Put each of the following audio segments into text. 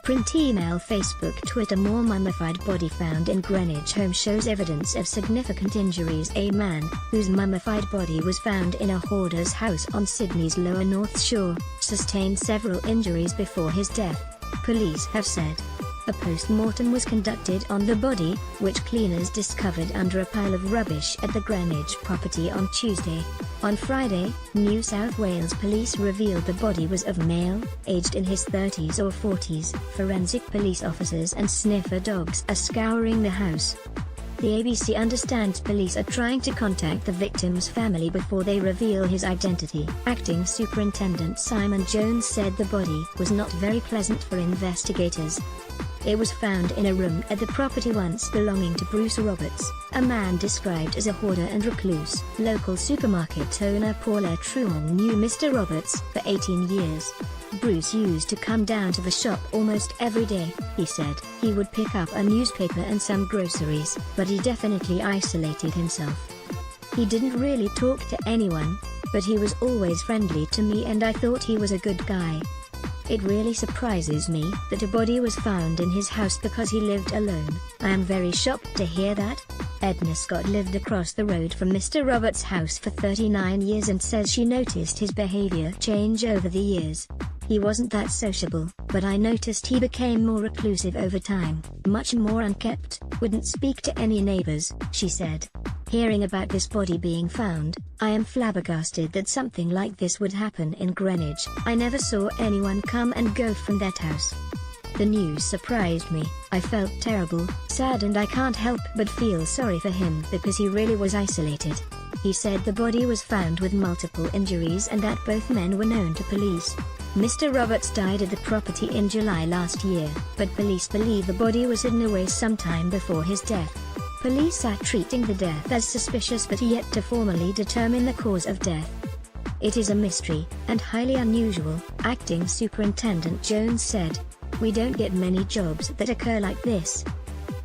Print email Facebook Twitter More mummified body found in Greenwich home shows evidence of significant injuries. A man, whose mummified body was found in a hoarder's house on Sydney's Lower North Shore, sustained several injuries before his death, police have said. A post-mortem was conducted on the body, which cleaners discovered under a pile of rubbish at the Greenwich property on Tuesday. On Friday, New South Wales police revealed the body was of male, aged in his 30s or 40s. Forensic police officers and sniffer dogs are scouring the house. The ABC understands police are trying to contact the victim's family before they reveal his identity. Acting Superintendent Simon Jones said the body was not very pleasant for investigators. It was found in a room at the property once belonging to Bruce Roberts, a man described as a hoarder and recluse. Local supermarket owner Paula Truong knew Mr. Roberts for 18 years. Bruce used to come down to the shop almost every day, he said. He would pick up a newspaper and some groceries, but he definitely isolated himself. He didn't really talk to anyone, but he was always friendly to me and I thought he was a good guy. It really surprises me that a body was found in his house because he lived alone. I am very shocked to hear that. Edna Scott lived across the road from Mr. Roberts' house for 39 years and says she noticed his behavior change over the years. He wasn't that sociable, but I noticed he became more reclusive over time, much more unkempt, wouldn't speak to any neighbors, she said. Hearing about this body being found, I am flabbergasted that something like this would happen in Greenwich. I never saw anyone come and go from that house. The news surprised me. I felt terrible, sad, and I can't help but feel sorry for him because he really was isolated. He said the body was found with multiple injuries and that both men were known to police. Mr. Roberts died at the property in July last year, but police believe the body was hidden away sometime before his death. Police are treating the death as suspicious but yet to formally determine the cause of death. It is a mystery, and highly unusual, Acting Superintendent Jones said. We don't get many jobs that occur like this.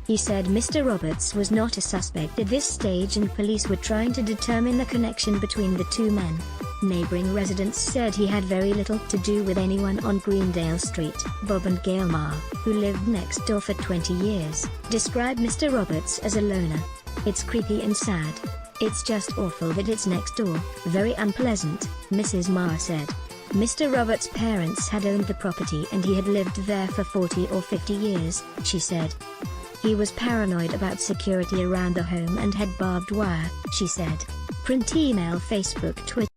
He said Mr. Roberts was not a suspect at this stage and police were trying to determine the connection between the two men. Neighboring residents said he had very little to do with anyone on Greendale Street. Bob and Gail Marr, who lived next door for 20 years, described Mr. Roberts as a loner. It's creepy and sad. It's just awful that it's next door, very unpleasant, Mrs. Marr said. Mr. Roberts' parents had owned the property and he had lived there for 40 or 50 years, she said. He was paranoid about security around the home and had barbed wire, she said. Print email Facebook Twitter